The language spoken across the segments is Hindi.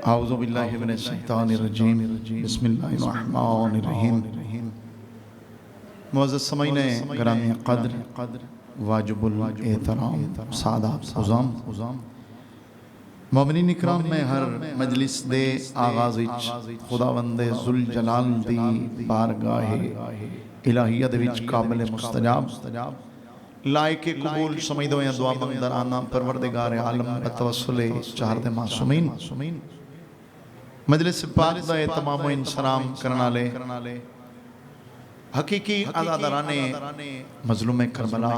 आऊज़ु बिल्लाहि मिनश शैतानिर रजीम बिस्मिल्लाहिर रहमानिर रहीम। मुअज़्ज़ज़ समाईने गिरामी क़द्र वाजिबुल एहतराम सादात उज़ाम मोमिनीन इकराम में हर मजलिस दे आगाज़ विच खुदावंदे ज़ुल जलाल दी बारगाहे इलाहियत विच काबिल मुस्तजाब लायके कबूल समईदो या दुआ मंगदराना परवरदिगार आलम बतवस्सुले चाहते मासूमीन मजलिस पाक दा तमाम इंसलाम करनाले हकीकी आज़ादाराने मज़लूम करबला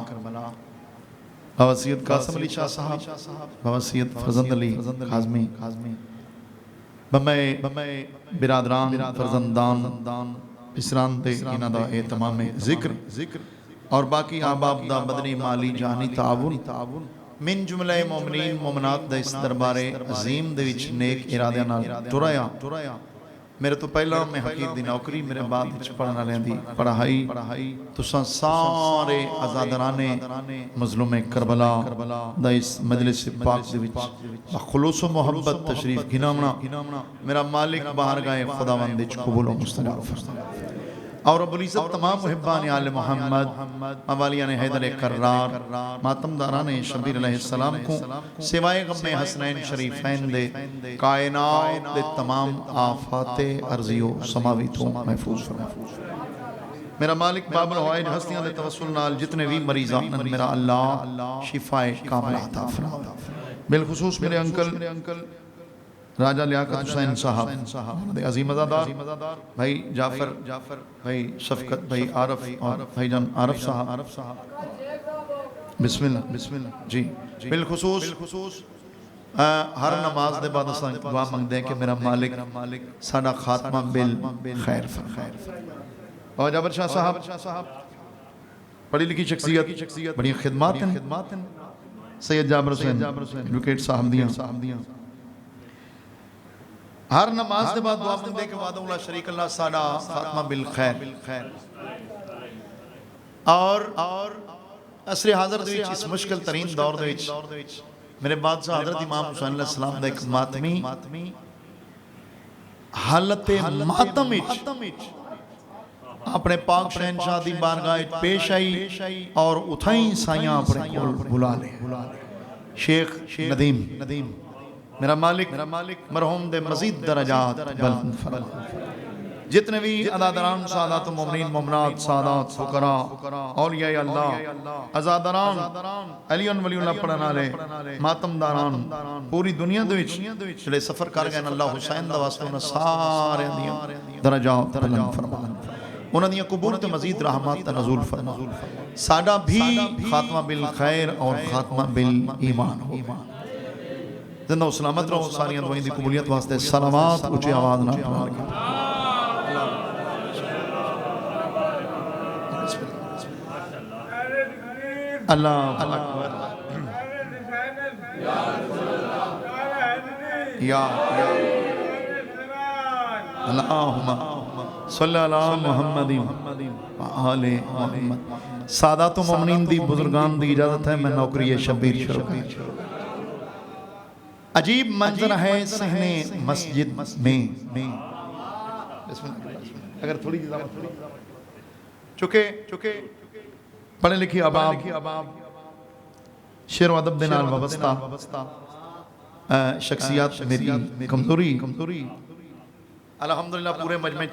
बवसीयत कासिम अली शाह साहब बवसीयत फरजंद अली काज़मी बम्बई बिरादरान फरजंदान पिसरान दे इना दा एहतमाम जिक्र और बाकी आबाब दा बदनी माली जानी ताउन मिन जुमले मोमिनीन मोमिनात दा इस दरबारे अजीम दे विच नेक इरादे नाल टुराया। मेरे तो पहला मैं हकीर दी नौकरी मेरे बाद विच पढ़न वालियां दी पढ़ाई तुसां सारे आज़ादराने मज़लूम करबला दा इस मजलिस पाक दे विच बखुलूस व मोहब्बत तशरीफ गिनावना मेरा मालिक बारगाह खुदावंद विच कबूल व मुस्तजाब फरमाए। और रब्बुल इज़्ज़त तमाम मुहिब्बान आले मोहम्मद मवालियान हैदर कर्रार मातमदारान शबीर अलैहिस्सलाम को सिवाय गम हसनैन शरीफैन दे कायनात दे तमाम आफाते अर्ज़ियो समावी तो महफूज फरमाए। मेरा मालिक बाबुल हवाइज हस्तियां दे तवस्सुल नाल जितने भी मरीज़ान मेरा अल्लाह शिफाए कामिला अता फरमाए। बिलखुसूस मेरे अंकल राजा लियाकत हुसैन साहब अजीम अज़ादार भाई जाफर भाई शफकत भाई आरफ और भाईजान आरफ साहब बिस्मिल्लाह जी बिलखुसूस हर नमाज दे बाद असां दुआ मंगदे हैं कि मेरा मालिक साडा खात्मा बिल खैर फरमाए। और जाबर शाह साहब पढ़ी लिखी शख्सियत बड़ी खिदमत हैं सैयद जाबर हुसैन एडवोकेट साहब दियां हर नमाज के बाद दुआ मंगदे के बाद उला शरीक अल्लाह साडा खात्मा बिल खैर और असरे हाज़र दे विच इस मुश्किल तरीन दौर दे विच मेरे बादशाह हज़रत इमाम हुसैन अलैहि सलाम दा एक मातमी हालत मातम विच अपने पाक शहनशाह दी बारगाह पेश आई और उठाई साइयां अपने कोल बुला ले शेख नदीम मेरा मालिक मरहूम दे मजीद दरजात बुलंद फरमाए। जितने भी अज़ादरान सादात मोमिनीन मोमिनात सादात फुकरा औलिया अल्लाह अज़ादरान अलियन वलीउल्लाह पढ़न वाले मातमदारान पूरी दुनिया दे विच जेड़े सफर कर गए अल्लाह हुसैन दा वास्ते उन्हां सारे दियां दरजात बुलंद फरमाए। उन्हां दियां कबूल ते मजीद रहमत दा नज़ूल फरमाए। साडा भी खात्मा बिल खैर और खात्मा बिल ईमान हो जिंदा सलामत रहो। सारियां दुआएं दी कबूलियत वास्ते सलावत ऊंची आवाज नाल पढ़ांगे। अल्लाह अकबर या अल्लाहुम्मा सल्ली अला मुहम्मदिन व आले मुहम्मद। सादात मोमिनीन दी बुजुर्गान दी इजाजत है मैं नौकरी शबीर शुरू करूं। अजीब मंजर है सहने मस्जिद में अगर थोड़ी चुके पढ़े लिखी अबाब शेर अदब दे नाल वाबस्ता शख्सियत मेरी कमजोरी अल्हम्दुलिल्लाह पूरे मजमे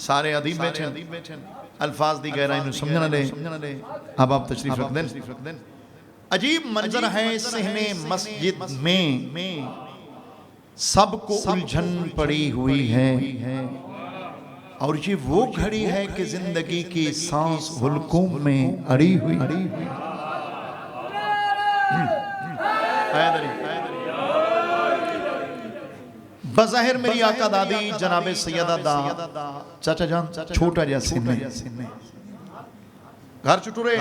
सारे अदीब बैठे अल्फाज दी गहराई नु समझण ले अबाब तशरीफ रख देन। अजीब मंजर है सहने मस्जिद में सबको उलझन पड़ी हुई है और ये वो घड़ी है कि जिंदगी की सांस हुलकुम में अड़ी हुई। बज़ाहिर मेरी आका दादी जनाबे सैयदा दा चाचा जान छोटा जैसे घर चुटुरे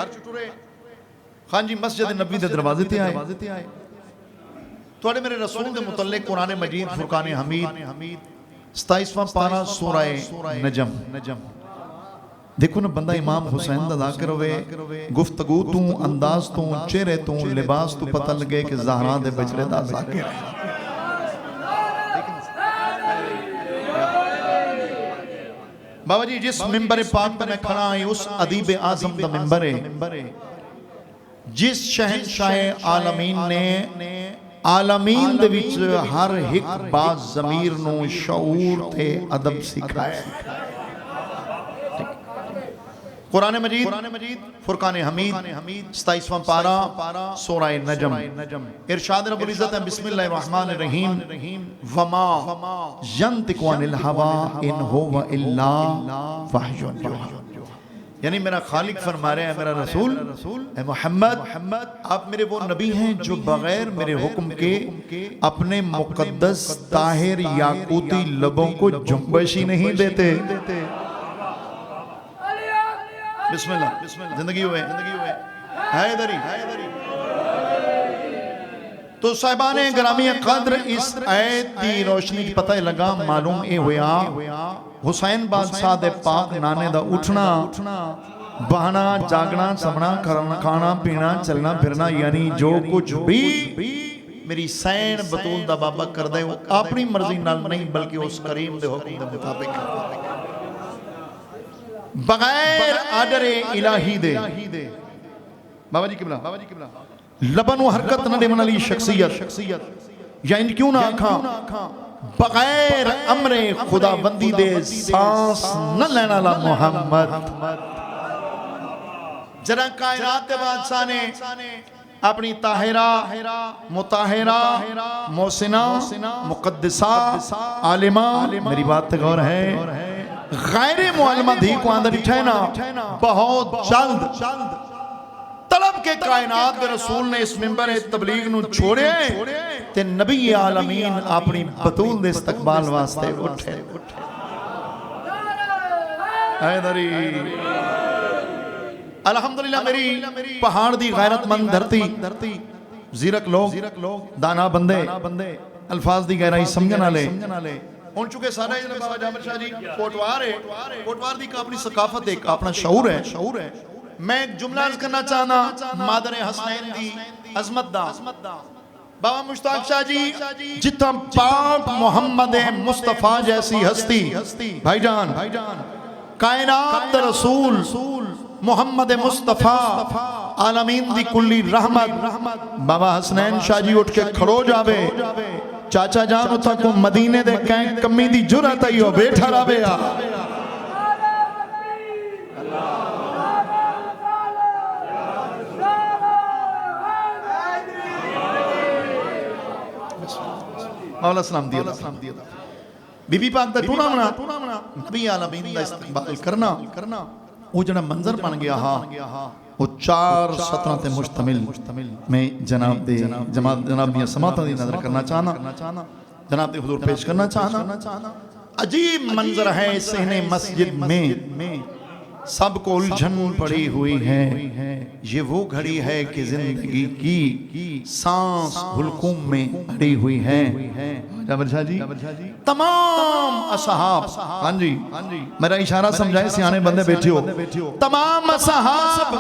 हाँ जी मस्जिद नबी दे दरवाजे ते आए थोड़े मेरे रसूल दे मुतल्लिक कुरान मजीद फुरकान हमीद 27वां पारा सूरह नजम देखो ना बंदा इमाम हुसैन दा ज़ाकिर होवे गुफ्तगू तू अंदाज तू चेहरे तू लिबास तू पता लगे कि ज़हरा दे बचड़े दा ज़ाकिर है। बाबा जी जिस मिंबर पाक पे मैं खड़ा हूं उस अदीब आजम दा मिंबर है जिस शहंशाह आलमीन ने आलमीन दे विच हर एक बात ज़मीर नू शऊर ते अदब सिखाया। कुरान मजीद फुरकान हमीद 27वां पारा सूरह नजम इरशाद रब्बुल इज्जत है बिस्मिल्लाहिर रहमानिर रहीम वमा यंतिकु अनिल हवा इन हुवा इल्ला वहयुन युहा। यानी मेरा खालिक फरमा रहे हैं मेरा रसूल है मोहम्मद आप मेरे वो नबी हैं जो बगैर मेरे हुक्म के अपने मुकद्दस ताहिर याकूती लबों को जुम्बश ही नहीं देते। बिस्मिल्लाह जिंदगी हुए हैदरी। तो साहिबाने ग्रामी कद्र इस आयत की रोशनी पता लगा मालूम ये हुआ हुसैन बादशाह दे पाक नाने दा उठना बहना जागना सबना खाना पीना चलना फिरना यानी जो कुछ भी मेरी सैन बतूल दा बाबा कर दे वो अपनी मर्जी नाल नहीं बल्कि उस करीम दे हुक्म दे मुताबिक बगैर आर्डर इलाही दे। बाबा जी किबला लबन हरकत न देने वाली शख्सियत या इन क्यों ना आखा बगैर अमरे खुदाबंदी दे सांस न लेने वाला मोहम्मद। जरा कायनात के बादशाह ने अपनी ताहिरा मुताहिरा मोहसिना मुकद्दिसा आलिमा मेरी बात पे गौर है गैर मुअल्लिमा धी को अंदर ठहना बहुत जल्द तलब के कायनात के रसूल ने इस मिंबर तबलीग नु छोड़े ते नबी आलमीन अपनी बतूल दे इस्तकबाल वास्ते उठे। हैदरी अल्हम्दुलिल्लाह मेरी पहाड़ दी गैरतमंद धरती जीरक लोग दाना बंदे अल्फाज दी गहराई समझन वाले उन चुके सारे बाबा जामिर शाह जी कोटवार है कोटवार दी का अपनी सकाफत एक अपना शऊर है। मैं एक जुमला अर्ज करना चाहना मादर हसनैन दी अजमत दा बाबा मुश्ताक शाह जी जितना पाक मोहम्मद मुस्तफा जैसी हस्ती भाईजान कायनात रसूल मोहम्मद मुस्तफा आलमीन दी कुल्ली रहमत बाबा हसनैन शाह जी उठ के खड़ो जावे चाचा जान उता को मदीने दे कैं कमी दी जुरत आई हो बैठा रवे आ मौला सलाम दिया बीबी पाक दा टूना बना नबी आलमीन दा इस्तकबाल करना वो जड़ा मंजर बन गया वो 4 सतरां ते मुश्तमिल मैं जनाब दे जनाब दी समातां दी नजर करना चाहना जनाब दे हुजूर पेश करना चाहना। अजीब मंजर है सहने मस्जिद में सबको उलझन पड़ी हुई है ये वो घड़ी है कि जिंदगी की सांस हुलकुम में अड़ी हुई है। जाबिर शाह जी तमाम असहाब हाँ जी मेरा इशारा समझाए सियाने बंदे बैठे हो तमाम असहाब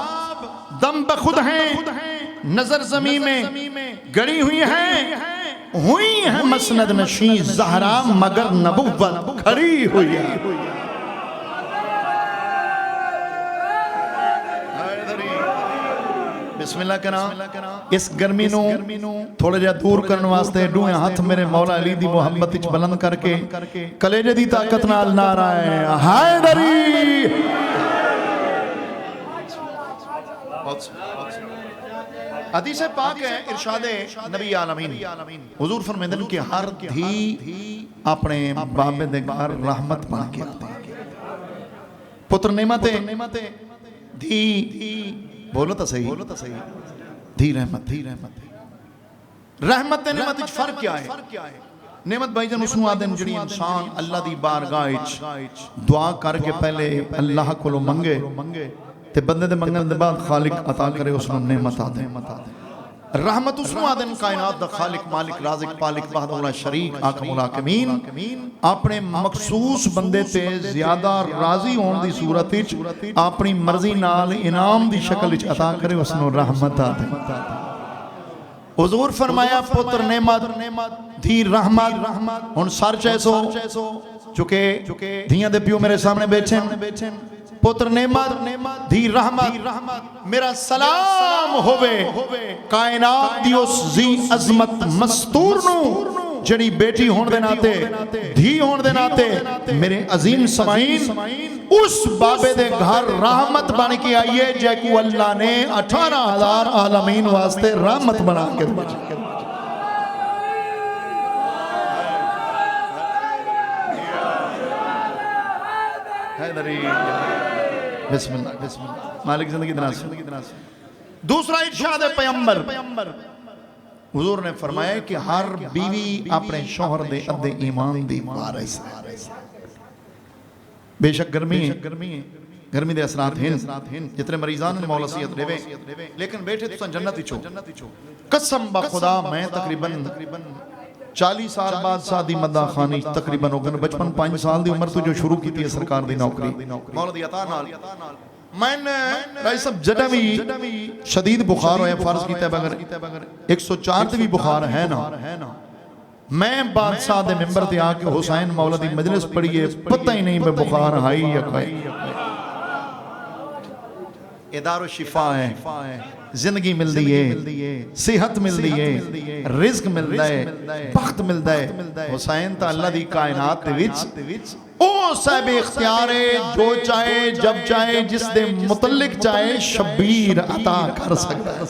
दम बखुद हैं नजर जमी में गड़ी हुई है मसनद नशी ज़हरा मगर नबुव्वत खड़ी हुई है। बिस्मिल्लाह करा इस गर्मी नु थोड़ा जा दूर करने वास्ते डूए हाथ मेरे मौला अली दी मोहब्बत विच बुलंद करके कलेजे दी ताकत नाल नारा है हैदरी। हदीस पाक है इरशादे नबी आलमीन हुजूर फरमाते हैं कि हर धी अपने बाबे दे घर रहमत बन के पुत्र नेमत धी बोलो तो सही धी रहमत रहमत ते नेमत विच फर्क क्या है। नेमत भाईजान उसनु आदन जड़ी इंसान अल्लाह दी बारगाह विच दुआ करके पहले अल्लाह कोलो मंगे ते बंदे दे मंगण दे बाद खालिक अता करे उसनु नेमत आदे। रहमत उसनु आदन कायनात दा खालिक मालिक राज़िक पालिक वहदहुल शरीक आकमुल हाकिमीन अपने मखसूस बंदे ते ज्यादा राजी होने दी सूरत विच अपनी मर्जी नाल इनाम दी शक्ल विच अता करे उसनु रहमत आदे। हुजूर फरमाया पुत्र नेमत धी रहमत हुन सर चैसो चुके धियां दे पियो मेरे सामने बैठे पुत्र नेमत धी रहमत मेरा सलाम होवे कायनात दी उस जी अजमत मस्तूर नू जड़ी बेटी होने दे नाते धी होने दे नाते मेरे अजीम समाइन उस बाबे दे घर रहमत बन के आई है जैकू अल्लाह ने 18,000 आलमीन वास्ते रहमत बना के बिस्मिल्लाह बिस्मिल्लाह मालिक जिंदगी दराज दूसरा इरशाद पैगंबर हुजूर ने फरमाया कि हर बीवी अपने शौहर दे अद्धे ईमान दी वारिस है। बेशक गर्मी है गर्मी दे असरात हैं जितने मरीजान ने मौला सियत देवे लेकिन बैठे तो जन्नत ही चो कसम ब खुदा मैं तकरीबन 40 साल बाद शादी मद्दा खानी तकरीबन होगन बचपन 5 साल दी उम्र तो जो शुरू की थी सरकार दी नौकरी मौला दी अता नाल मैंने भाई सब जदा भी शदीद बुखार होया फर्ज कीता बगैर 104 ते भी बुखार है ना मैं बादशाह दे मिंबर ते आके हुसैन मौला दी मजलिस पढ़ी है पता ही नहीं मैं बुखार हाई या कोई इदारो शिफा है जिंदगी मिलती है सेहत मिलती है रिज्क मिलता है बख्त मिलता है हुसैन ता अल्लाह दी कायनात दे विच ओ साहिब इख्तियार है जो चाहे जब चाहे जिस दे मुतल्लिक चाहे शबीर अता कर सकता है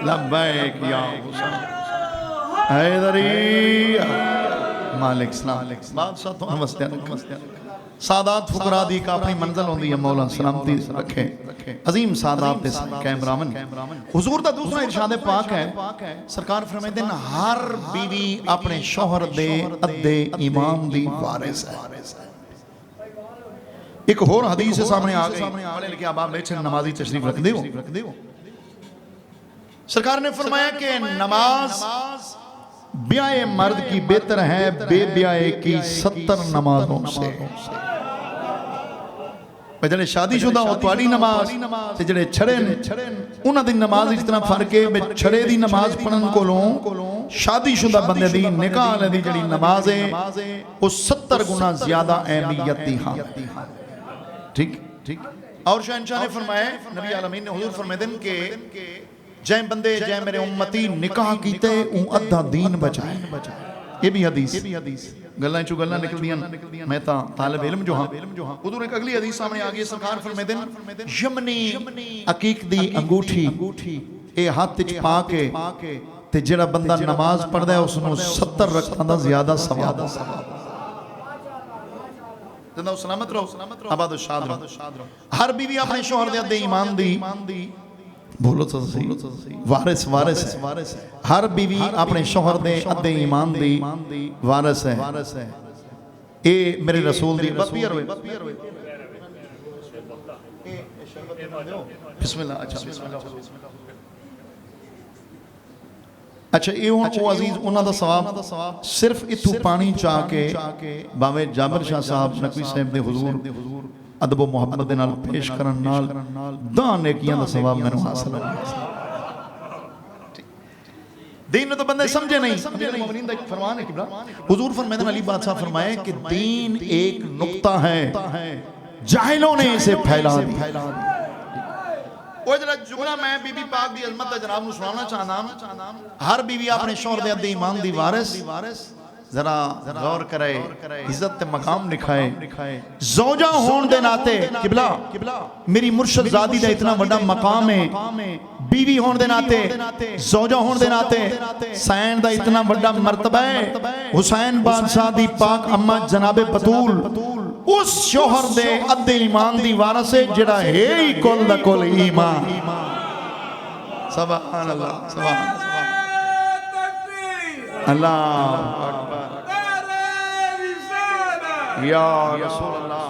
लब्बैक या हुसैन हैदरी मालिक सलाम बादशाह तो नमस्ते सादात फुकरा दी का अपनी मंजिल होंदी है मौला सलामती रखे अजीम सादात दे कैमरामैन हुजूर दा दूसरा इरशाद पाक है सरकार फरमाते हैं हर बीवी अपने शौहर दे अद्धे ईमान दी वारिस है। एक और हदीस सामने आ गई पढ़े लिखे आप बैठे नमाजी तशरीफ रख दियो सरकार ने फरमाया कि नमाज ब्याए मर्द की बेहतर है बेब्याए की 70 नमाजों से जड़े शादीशुदा हो तुहाडी नमाज ते जड़े छड़े उन्हां दी नमाज इतना फर्क है छड़े दी नमाज पढ़न कोलों शादीशुदा बंदे दी निकाह वाले दी जड़ी नमाज है वो 70 गुना ज्यादा अहमियत दी हां ठीक ठीक और शहंशाह ने फरमाया नबी आलमीन ने हुजूर फरमाते हैं कि जै बंदे जै मेरे उम्मती निकाह कीते ऊ अद्धा दीन बचाए ये भी हदीस गल्लां चो गल्लां निकलदियां मैं ता तालिब इल्म जो हां उधर एक अगली हदीस सामने आ गई सरकार फरमाते हैं यमनी अकीक दी अंगूठी ए हाथ विच पा के ते जेड़ा बंदा नमाज पढ़दा है उसनु 70 रकातां दा ज्यादा सवाब जिंदा सलामत रहो आबाद शाद रहो हर बीवी अपने शौहर दे अद्धे ईमान दी बोलो तो सही वारिस वारिस है हर बीवी अपने शौहर दे अद्धे ईमान दी वारिस है ए मेरे रसूल दी बिस्मिल्लाह अच्छा ये हुण ओ अजीज उन्हां दा सवाब सिर्फ इथू पानी चा के बावे जाबिर शाह साहब नकवी साहब दे हुजूर अदब मुहब्बत दे नाल पेश करन नाल दान नेकियां दा सवाब मैनू हासिल होया दीन तो बंदे समझे नहीं अमीर मोमिनीन दा फरमान है किबला हुजूर फरमाते हैं अली बादशाह फरमाए कि दीन एक नुक्ता है जाहिलों ने इसे फैला दिया वो जरा जुमला मैं बीबी पाक दी अजमत दा जनाब नु सुनाना चाहना हर बीवी अपने शौहर दे अद्धे ईमान दी वारिस जरा गौर करे इज्जत ते मकाम दिखाए ज़ौजा होने दे नाते किबला मेरी मुर्शद ज़ादी दा इतना बड़ा मकाम है बीवी होने दे नाते ज़ौजा होने दे नाते सैन दा इतना बड़ा मर्तबा है हुसैन बादशाह दी पाक अम्मा जनाबे बतूल उस शौहर दे अद्धे ईमान दी वारिस है जेड़ा है ही कुल दा कुल ईमान सुभान अल्लाह सुभान अल्लाह या रसूल अल्लाह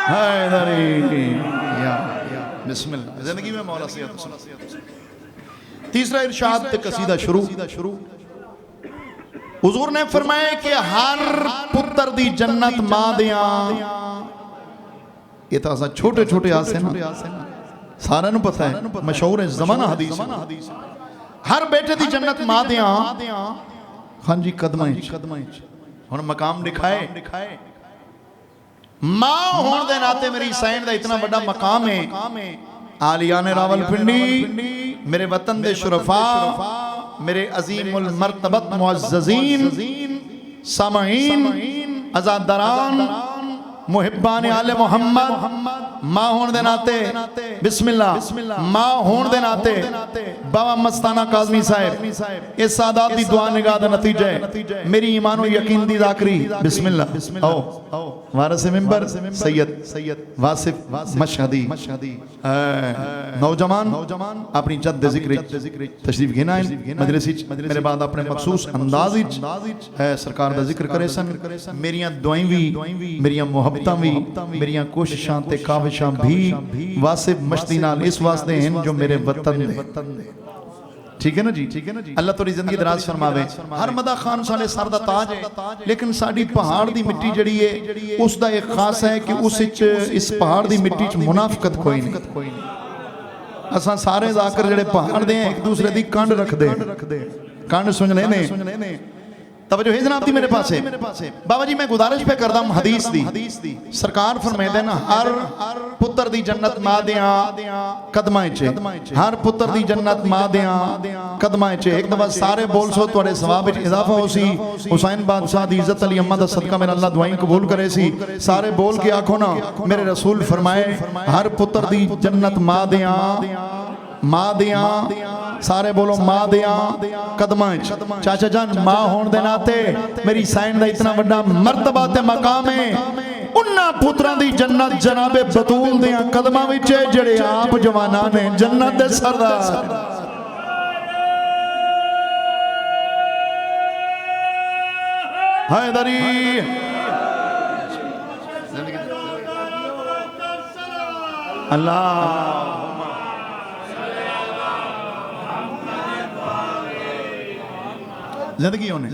हैदरी या बिस्मिल्लाह। जिंदगी में मौला से तीसरा इरशाद ते कसीदा शुरू। हुजूर ने फरमाया कि हर पुत्र दी जन्नत मां दियां, ये तो असा छोटे छोटे आसे ना सारा नु पता है, मशहूर है ज़माना हदीस। हर बेटे दी जन्नत मां दियां हां जी कदमां च। हुण मकाम दिखाए मां होने दे नाते मेरी सैन दा इतना बड़ा मकाम है। आलियाने रावलपिंडी, मेरे वतन दे शुरफा, मेरे अजीमुल मर्तबत मुअज़्ज़ज़ीन, सामईन, अज़ादरान, मुहिब्बान आले मोहम्मद, मां होने दे नाते बिस्मिल्लाह, मां होने दे नाते बाबा मस्ताना काज़मी साहब इस सादात दी दुआ निगाह दा नतीजा है मेरी ईमान और यकीन दी ज़ाकरी। बिस्मिल्लाह। आओ वारिस मिंबर सैयद वासिफ मशहदी नौजवान अपनी जद जिक्र तशरीफ गिना मजलिस विच मेरे बाद अपने मखसूस अंदाज विच है सरकार दा जिक्र करे सन। मेरियां दुआएं भी, मेरियां मुहब्बतां भी, मेरियां कोशिशां ते काविशां भी वासिफ मश्ती नाल इस वास्ते हैं जो मेरे वतन दे। ठीक है ना जी, ठीक है ना जी। अल्लाह तोरी जिंदगी दराज फरमावे। हर मदा खान साडे सर दा ताज है, लेकिन साडी पहाड़ दी मिट्टी जड़ी है उसदा एक खास है कि उस विच इस पहाड़ दी मिट्टी च मुनाफिकत कोई नहीं। असां सारे जाकर जड़े पहाड़ दे एक दूसरे दी कंड रखदे, कंड सुनने ने। तवज्जो है जनाब दी मेरे पास है। बाबा जी मैं गुजारिश पे करदा हूं हदीस दी। सरकार फरमाते ना हर पुत्र दी जन्नत मां दियां कदमां च, हर पुत्र दी जन्नत मां दियां कदमां च। एक दफा सारे बोल सो तुहाडे सवाब विच इजाफा हो सी। हुसैन बादशाह दी इज्जत अली अम्मा दा सदका मेरा अल्लाह दुआएं कबूल करे सी। सारे बोल के आखो ना मेरे रसूल फरमाए हर पुत्र दी जन्नत मां दियां सारे बोलो मां दियां कदमां च। चाचा जान मां होने दे नाते मेरी सैन दा इतना बड़ा मर्तबा ते मकाम है। उन्हां पुत्रां दी जन्नत जनाबे बतूल दियां कदमां विच है जेड़े आप जवानां ने जन्नत दे सरदार। हैदरी अल्लाह जिंदगी होने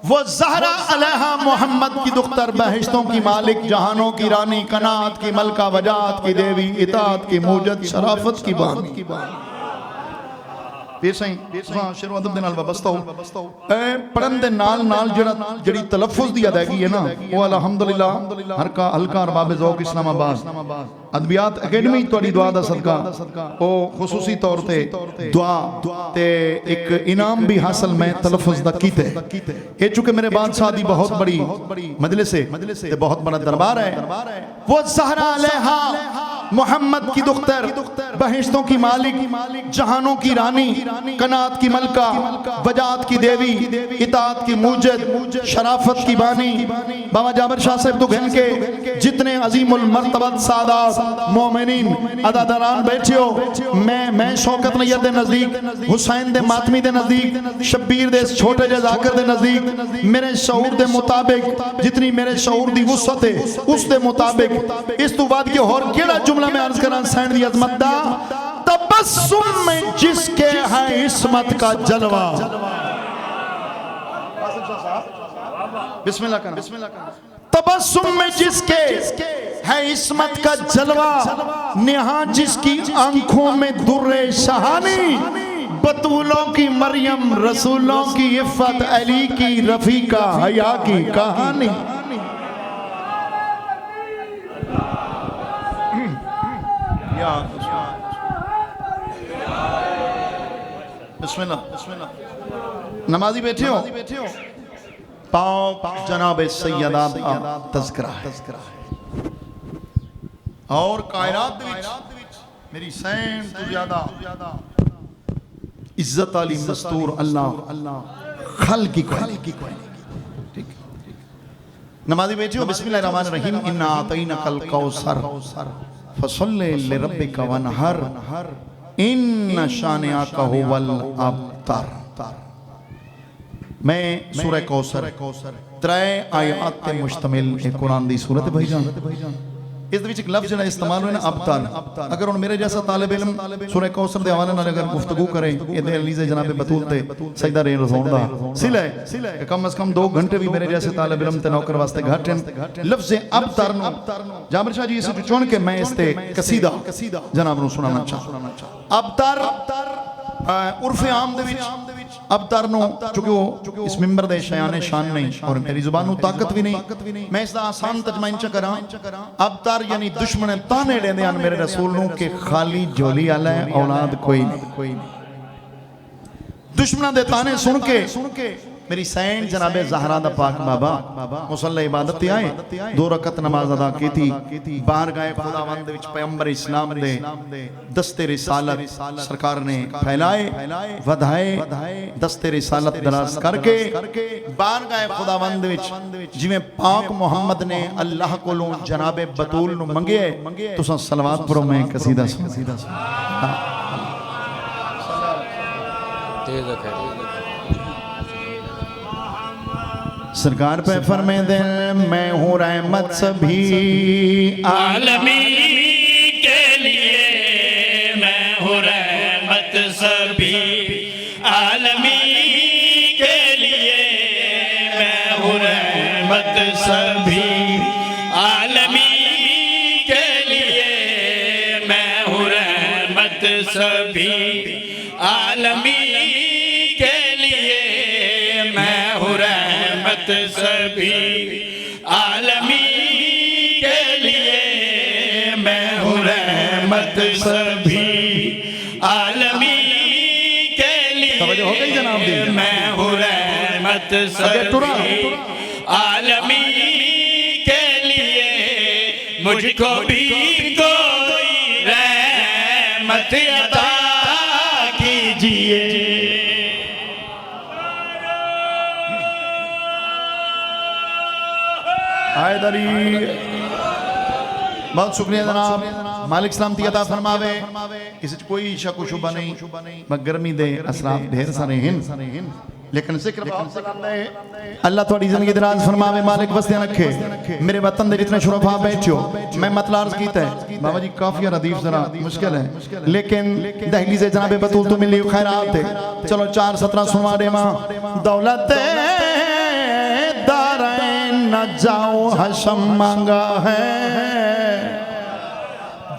वो ज़हरा अलैहा मोहम्मद की दुख्तर, बहिश्तों की मालिक, जहानों की रानी, कनात की मलका, वजात की देवी, इताअत की मूजद, शराफत की बानी। फिर सही शेर अदब दे नाल वाबस्ता हो पढ़न दे नाल जड़ी तलफ्फुज़ दी अदायगी है ना वो अल्हम्दुलिल्लाह हल्का अरबाब ज़ौक़ इस्लामाबाद अदबियात अकेडमी तुहाडी दुआ दा सदका ओ खुसूसी तौर ते दुआ ते एक इनाम भी हासिल मैं तलफ्फुज़ दा कीते। ये चूंकि मेरे बादशाह दी बहुत बड़ी मजलिस है ते बहुत बड़ा दरबार है। वो ज़हरा अलैहा मोहम्मद की दुख्तर, बहिश्तों की मालिक, जहानों की रानी, कनात की मलका, वजात की देवी, इताअत की मूजद, शराफत की बानी। बाबा जाबर शाह साहब तो घन के जितने अजीमुल मर्तबत सादात मोमिनीन अदादरान बैठे हो, मैं शौकत नैयर दे नजदीक, हुसैन दे मातमी दे नजदीक, शब्बीर दे छोटे जे जाकर दे नजदीक, मेरे शऊर दे मुताबिक जितनी मेरे शऊर दी वुसअत है उस दे मुताबिक इस तो बाद के और केड़ा जुमला में अर्ज करा सैन दी अजमत दा तबस्सुम में जिसके है इस्मत का जलवा। बिस्मिल्लाह करना। तबस्सुम में जिसके है इस्मत का जलवा, नेहा जिसकी आंखों में दुर्रे शहानी, बतूलों की मरियम, रसूलों की इफ़्फ़त, अली की रफीका, हया की कहानी। बिस्मिल्लाह। नमाजी बैठे हो पाओ जनाब सैयदा तज़किरा है और कायनात विच मेरी सैन तो ज्यादा इज्जत अली मस्तूर अल्लाह खल की कोई ठीक। नमाजी बैठे हो बिस्मिल्लाहिर्रहमानिर्रहीम। इन्ना आतैनाकल कौसर फसल्लि लिरब्बिका वनहर इन्न शानिअका हुवल अबतर। मैं सूरह कौसर त्रै आयात ते मुश्तमिल एक कुरान दी सूरत भाईजान इस विच एक लफ्ज़ जिहड़ा इस्तेमाल होया ना अबतर, अगर हुण मेरे जैसा तालिब इल्म सूरह कौसर दे हवाले नाल अगर गुफ्तगू करे इहदे अलीज़े जनाब बतूल ते सजदा रेल रज़ाउण दा सिला है, कम से कम 2 घंटे भी मेरे जैसे तालिब इल्म ते नौकर वास्ते घट हैं। लफ्ज़ अबतर नु जाबिर शाह जी इस चुन के मैं इसते कसीदा जनाब नू सुनाना चाहता। अबतर उर्फ़े आम दे विच अबतर नु चूंकि वो इस मिंबर दे शयाने शान नहीं और मेरी जुबान ताकत भी नहीं, मैं इसका आसान तर्जमा इंच करा। अबतर यानी दुश्मन ताने लेंदे हैं मेरे रसूल नु के खाली झोली आला है, औलाद कोई नहीं। दुश्मन दे ताने सुन के मेरी सैन जनाबे ज़हरा दा पाक बाबा मुसल्ला इबादत ते आए, 2 रकत नमाज अदा की थी, बाहर गए खुदावंद विच पैगंबर इस्लाम दे दस्ते रिसालत सरकार ने फैलाए वधाए, दस्ते रिसालत दराज करके बाहर गए खुदावंद विच जिवें पाक मुहम्मद ने अल्लाह कोलों जनाबे बतूल नु मंगे तुसां सलवात पढ़ो, मैं कसीदा सुना। सरकार पे फरमे दे मैं हूँ रहमत सभी आलमी के लिए, मैं हूँ रहमत सभी आलमी के लिए, मैं हूँ रहमत सभी आलमी के लिए, मैं हूँ रहमत सभी आलमी के लिए, मैं हूँ रहमत सभी आलमी के लिए, मैं हूँ रहमत सभी आलमी के लिए, मैं हूँ रहमत सभी आलमी के लिए, मुझको भी कोई रहमत अता कीजिए। बहुत शुक्रिया जनाब, मालिक सलामती अता फरमावे। इस कोई शक शुबा नहीं, गर्मी दे असरात ढेर सारे हैं, लेकिन जिक्र अल्लाह थोड़ी जिंदगी दराज फरमावे, मालिक बस्तियां रखे। मेरे वतन दे जितने शुरफा बैठो, मैं मतलब अर्ज कीता है बाबा जी काफी रदीफ जरा मुश्किल है, लेकिन दहली से जनाबे बतूल तो मिली खैरात है। चलो 4:17 सुनवा दे मां दौलत न जाओ हशम मांगा है,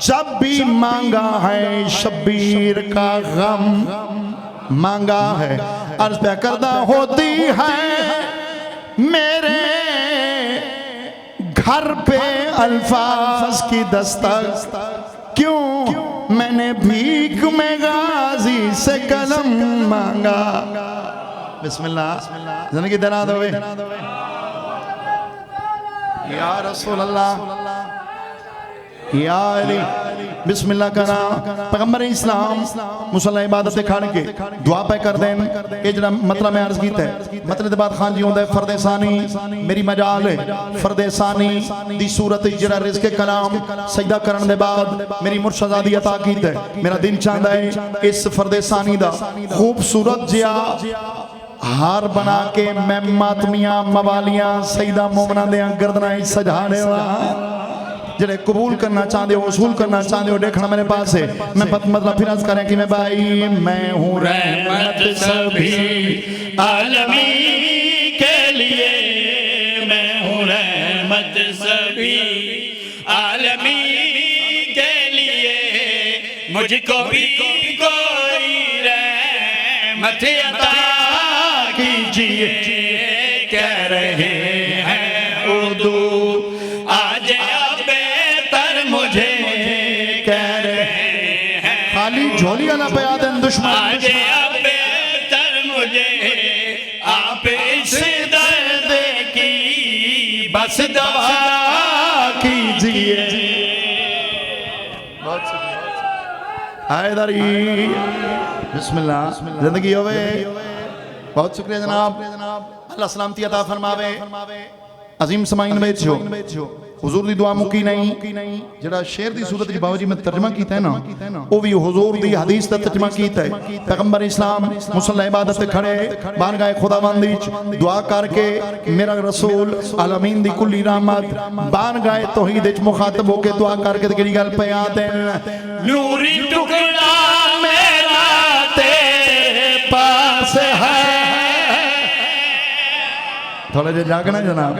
जब भी मांगा है शबीर का गम मांगा है। अर्ज पे करदा होती है मेरे घर पे अल्फाज की दस्तक, क्यों मैंने भीख में गाजी से कलम मांगा। बिस्मिल्लाह जिंदगी दरा दो या रसूल अल्लाह या अली। बिस्मिल्लाह करा पैगंबर इस्लाम मुसल्ला इबादत खड़ के दुआ पे कर देन। ये जरा मतलब मैं अर्ज कीता है, मतलब दे बाद खान जी होंदा है फर्दे सानी, मेरी मजाल है फर्दे सानी दी सूरत जरा रिज़्क़ कलाम सजदा करन दे बाद मेरी मुर्शदादी अता कीता है। मेरा दिल चाहता है इस फर्दे सानी दा खूबसूरत जिया हार बना के मैं मातमियां मवालियां सईदा मोमना दे गर्दना सजाने जेडे कबूल करना चाहते हो वसूल करना चाहते हो देखना मेरे पास है। मैं मतलब फिर अर्ज करें कि मैं भाई मैं हूँ रहमत सभी आलमी के लिए, मैं हूँ रहमत सभी आलमी के लिए, मुझको भी कोई रहमत अता कीजिए। कह रहे हैं उर्दू आज बेहतर मुझे, कह रहे हैं खाली झोली वाला बया देन दुश्मन आज बेहतर मुझे, आप इस दर्द की बस दवा कीजिए। बहुत शुक्रिया हैदरी। बिस्मिल्लाह जिंदगी होवे। बहुत शुक्रिया जनाब, अल्लाह सलामती अता फरमावे। अजीम समाइन बैठो। हुजूर दी दुआ मुकी नहीं जड़ा शेर दी सूरत च बाबा जी मैं तर्जमा कीता है ना वो भी हुजूर दी हदीस दा तर्जमा कीता है। पैगंबर इस्लाम मुसल्ला इबादत ते खड़े बारगाह खुदावंद विच दुआ करके मेरा रसूल आलमीन दी कुल्ली रहमत बारगाह तौहीद विच मुखातब होके दुआ करके ते केड़ी गल पे आते नूरी टुकड़ा मेरा तेरे पास है। थोड़ा जे जागना जनाब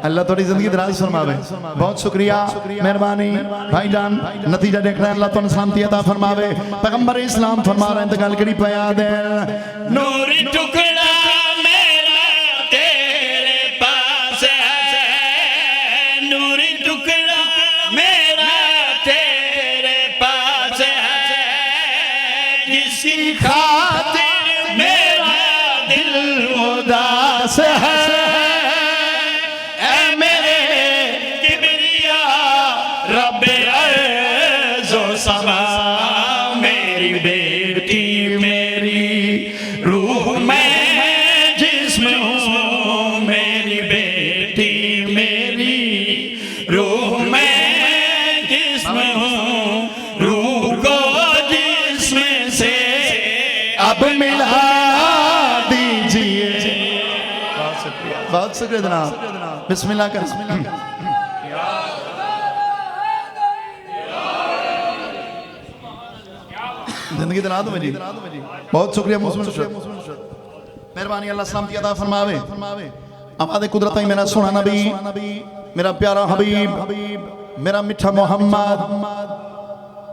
अल्लाह थोड़ी जिंदगी दराज फरमावे। बहुत शुक्रिया मेहरबानी भाईजान नतीजा देखना है अल्लाह तुम शांति अता फरमावे। पैगंबर इस्लाम फरमा रहे हैं तो गल कड़ी पे याद है नूरी टुकड़ा मेरा तेरे पास है नूरी टुकड़ा मेरा तेरे पास है किसी खातिर मेरा दिल उदास है मेरी बेटी मेरी रूह मैं जिस्म हूँ मेरी बेटी मेरी रूह मैं जिस्म हूँ रूह को जिस्म से अब मिला दीजिए। बहुत शुक्रिया जनाब बिस्मिल्लाह कर जिंदगी दिला दो मेरी। बहुत शुक्रिया मेहरबानी अल्लाह सलामती अता फरमावे। आवाज़ कुदरत ही मेरा सोना नबी मेरा प्यारा हबीब मेरा मिठा मोहम्मद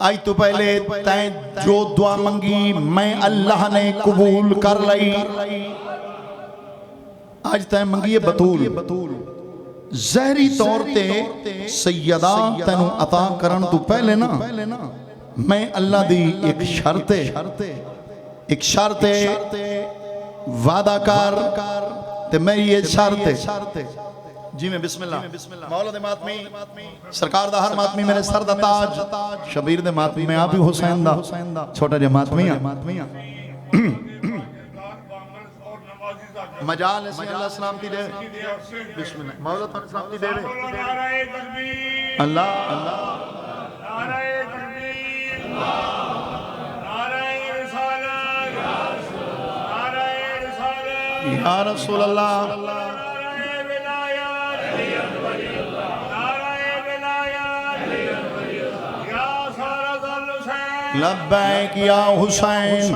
आज तो पहले तैं जो दुआ मंगी मैं अल्लाह ने कबूल कर ली। आज तैं मंगी है बतूल जहरी तौर ते सैयदा तेनू अता करन तू पहले ना मैं अल्लाह दी एक शर्त वादा कर ते मेरी ये शर्त जी मैं बिस्मिल्लाह मौला दे मातमी सरकार दा हर मातमी मेरे सर दा ताज शबीर दे मातमी मैं आप ही हुसैन दा छोटा जिहा मातमी मजाल ऐसी अल्लाह सलामती दे बिस्मिल्लाह मौला ताला सलामती दे अल्लाह अल्लाह या रसूल अल्लाह लब्बैक या हुसैन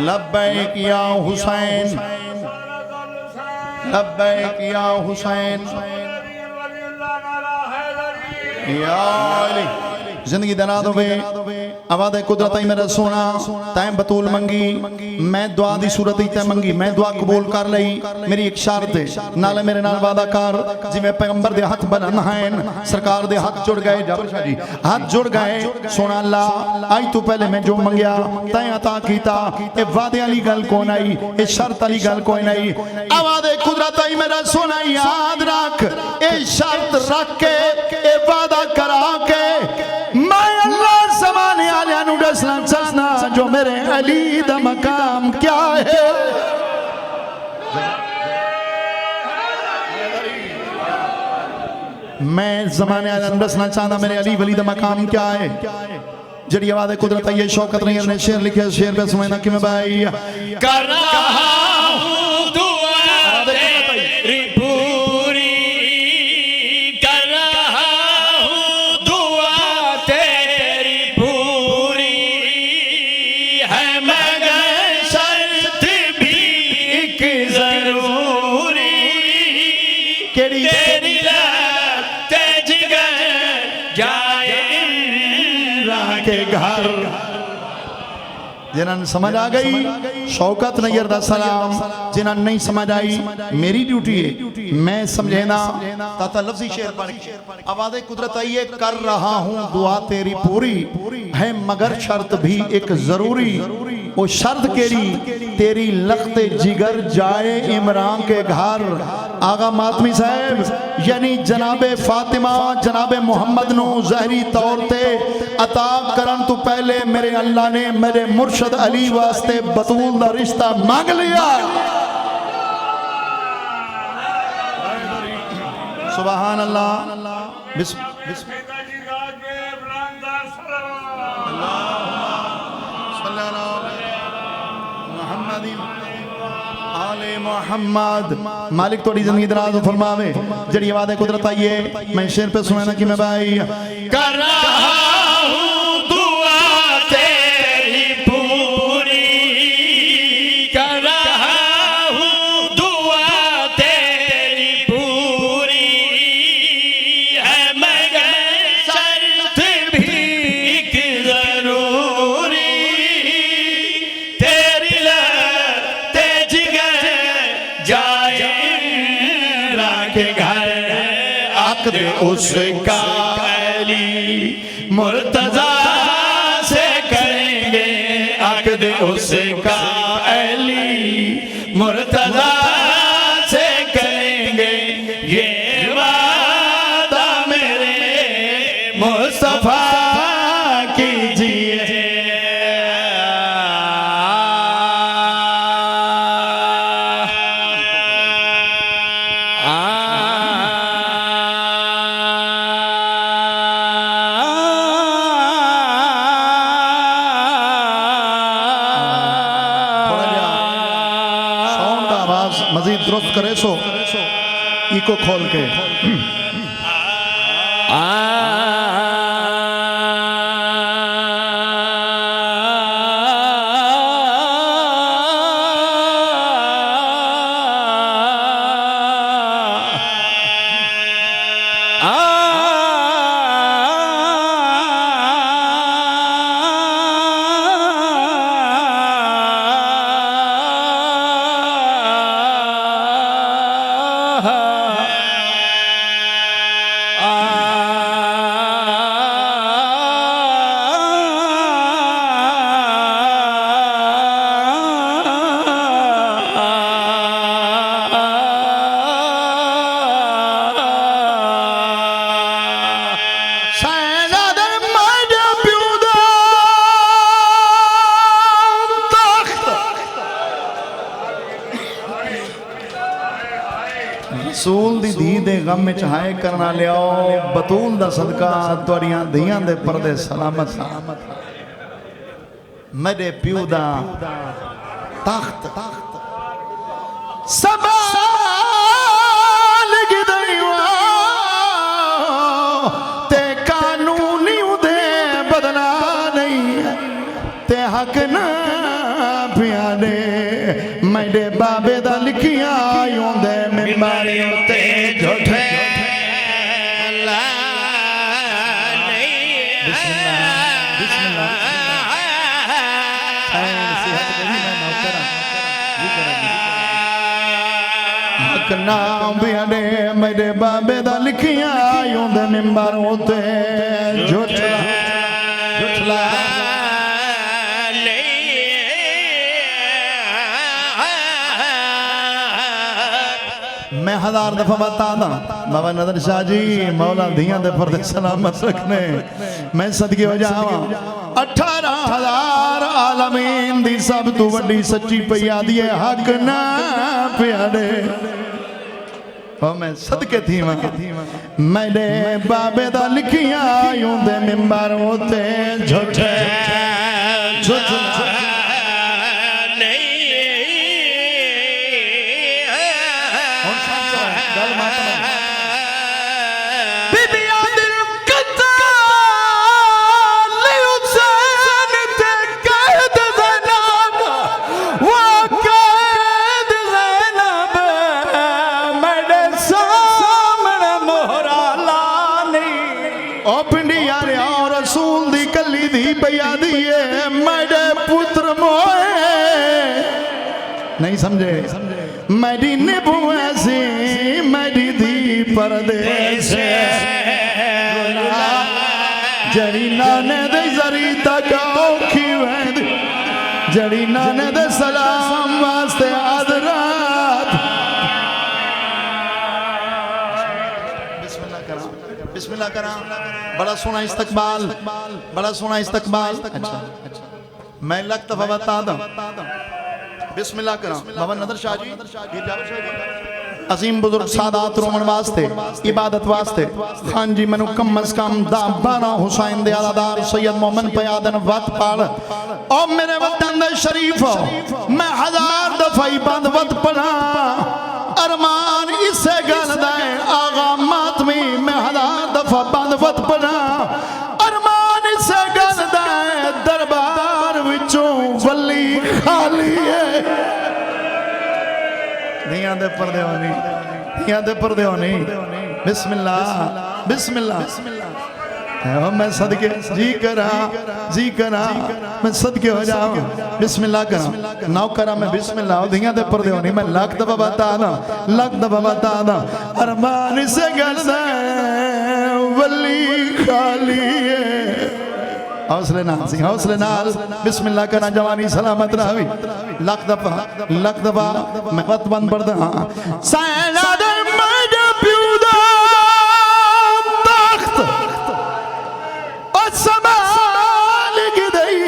लब्बैक या हुसैन लब्बैक या हुसैन या अली जिंदगी दना दो आवाज़ कुदरत ही मेरा सोना तैं बतूल मंगी मैं दुआ दी सूरत ही तैं मंगी मैं दुआ कबूल कर ली। मेरी एक शर्त है नाले मेरे नाल वादा कर जिवें पैगंबर दे हाथ बनन हैं सरकार दे हाथ जुड़ गए जाबर शाह जी हाथ जुड़ गए सोना अल्लाह आज तू पहले मैं जो मंगया तैं अता कीता ए वादे वाली गल कौन आई ए शर्त वाली गल कोई नहीं। आवाज़ कुदरत ही मेरा सोना याद रख ए शर्त रख के ए वादा करा के मैं अल्लाह ज़माने वाले नू दसना चाहना जो मेरे अली दा मकाम क्या है। मैं ज़माने वाले नू दसना चाहना मेरे अली वली दा मकाम क्या है। जड़ी आवाज़ कुदरत ये शौकत नहीं अपने शेर लिखे शेर पे समझना कि मैं भाई कर रहा हूँ दुआ तेरी पूरी कर रहा हूँ दुआ तेरी पूरी है मगर शर्त भी एक जरूरी तेरी रात जिगर जाए के घर। जिन्हें समझ आ गई शौकत नैयर दा सलाम जिन्हें नहीं समझ आई मेरी ड्यूटी है मैं समझेना ताता लफ्जी शेर पढ़ के आवाज़ कुदरत आई है कर रहा हूँ दुआ तेरी पूरी है मगर शर्त भी एक जरूरी वो शर्त केड़ी तेरी लख्त जिगर जाए इमरान के घर। आगा मातमी साहब यानी जनाबे फातिमा जनाबे मोहम्मद नो ज़हरी तौर ते अता करन तो पहले मेरे अल्लाह ने मेरे मुर्शद अली वास्ते बतूल दा रिश्ता मांग लिया। सुभान अल्लाह बिस्म मोहम्मद। मालिक थोड़ी जिंदगी दराज फरमावे। जड़ी वादे कुदरत आई है मैं शेर पे सुना कि मैं भाई कर रहा हूँ दुआ तेरी पूरी, कर रहा हूँ दुआ तेरी पूरी, है मगर शर्त भी एक जरूरी, तेरी लते जिगर जाए के घर, अक़द उसका मुर्तजा से करेंगे, अक़द उसका अली मुर्तजा से करेंगे, ये वादा मेरे मुस्तफा कीजिए। मजीद दुरुस्त करे सो इको खोल के रसूल दी धी दे गम में हाय करना लियाओ, बतूल दा सदका तुहाड़ियां धीयां दे परदे सलामत। मेरे प्यू दा तख्त सवाल गिदईवा ते कानूनी उदे बदला नहीं ते हक ना पियाने मेरे बाबे दा लिखिया आयोंदे मिंबारी उते झूठे मेरे बाबे दा लिखिया आयोंदे मिंबार उते झूठला मैं हजार दफा बताना बाबा नदर शाह जी मौला धियां दे फर्द सलामत रखने मैं सदके हो जावा 18,000 आलमीन दी सब तू वड्डी सच्ची पियादी है हक ना प्यारे ओ मैं सदके थी मेरे बाबे दा लिखिया आयोंदे मिंबर उते झूठे नहीं समझे मेरी निभू ऐसी मेरी दी परदेश जड़ी नाने दे जरी तक औखी वैद जड़ी नाने दे सलाम वास्ते आदरात बिस्मिल्लाह करा बड़ा सोना इस्तकबाल बड़ा सोना इस्तकबाल। अच्छा मैं लगता बता दूं बिस्मिल्लाह करा बाबा नदर शाह जी अजीम बुजुर्ग सादात रोमन वास्ते इबादत वास्ते हाँ जी मैनू कम अज कम 12 हुसैन दे आलादार सैयद मोहम्मद पयादन वत पढ़ और मेरे वतन दे शरीफ मैं 1000 दफा बंद वत पढ़ा अरमान इसे गल दा आगा मातमी मैं 1000 दफा बंद वत पढ़ा अरमान इसे गल दा दरबार विचों वली खाली है धियां दे पर्दे होनी धियां दे पर्दे होनी बिस्मिल्लाह बिस्मिल्लाह मैं सदके जी करा मैं सदके हो जाऊं बिस्मिल्लाह करा नाव करा मैं बिस्मिल्लाह धियां दे पर्दे होनी मैं लाख दफा बता दा अरमान से गल दे वली खाली है हौसले नाल बिस्मिल्लाह करना जवानी सलामत रही लख दफा मैं वत बंद पढ़दा तख्त और संभाल गई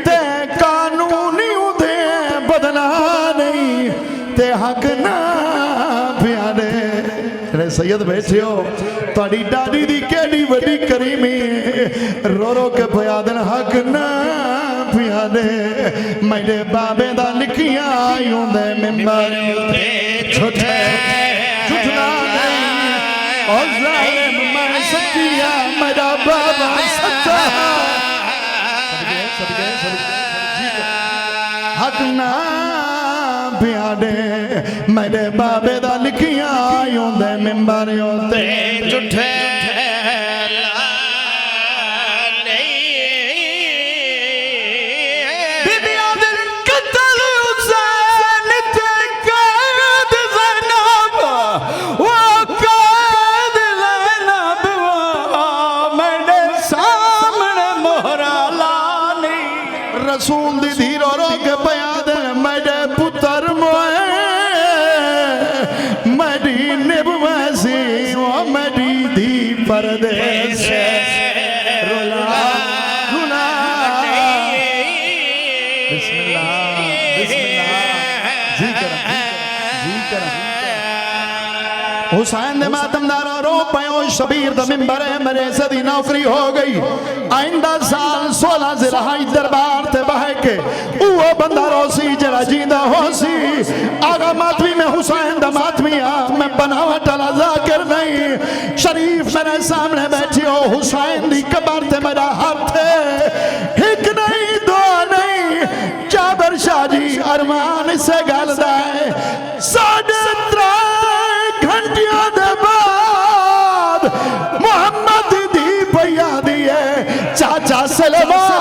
ते कानूनी उदे बदला नहीं ते हक ना प्यारे सैयद बैठे हो ताड़ी डाडी दी केड़ी बड़ी करीमी रो रो के पयादन हक ना पियादे मेरे बाबे दा लिखिया आयुंदे मिंबर उते झूठे झूठना नहीं और जालिम मैं सच्चिया मेरा बाबा सच्चा हक ना पियादे मेरे बाबे दा लिखिया आयुंदे मिंबर उते झूठे रसूल दी धीरो रो के बयाद मेरे पुत्र मोए मेरी निब वैसी वो मेरी धी परदेश रुला रुला बिस्मिल्लाह जी करा हुसैन दे मातमदारा रो पयो शबीर दा मिंबर मेरे सदी नौकरी हो गई आइंदा साल 16 ज़िलहज दरबार ते बह के वो बंदा रोसी जरा जिंदा होसी आगा मातमी में हुसैन दा मातमी आ मैं बनावट वाला जाकिर नहीं शरीफ मेरे सामने बैठी हो हुसैन दी कबर ते मेरा हाथ एक नहीं दो नहीं जाबर शाह जी अरमान से गल दा 3.5 घंटिया दे बाद मोहम्मद दी भैया दी है चाचा सलमान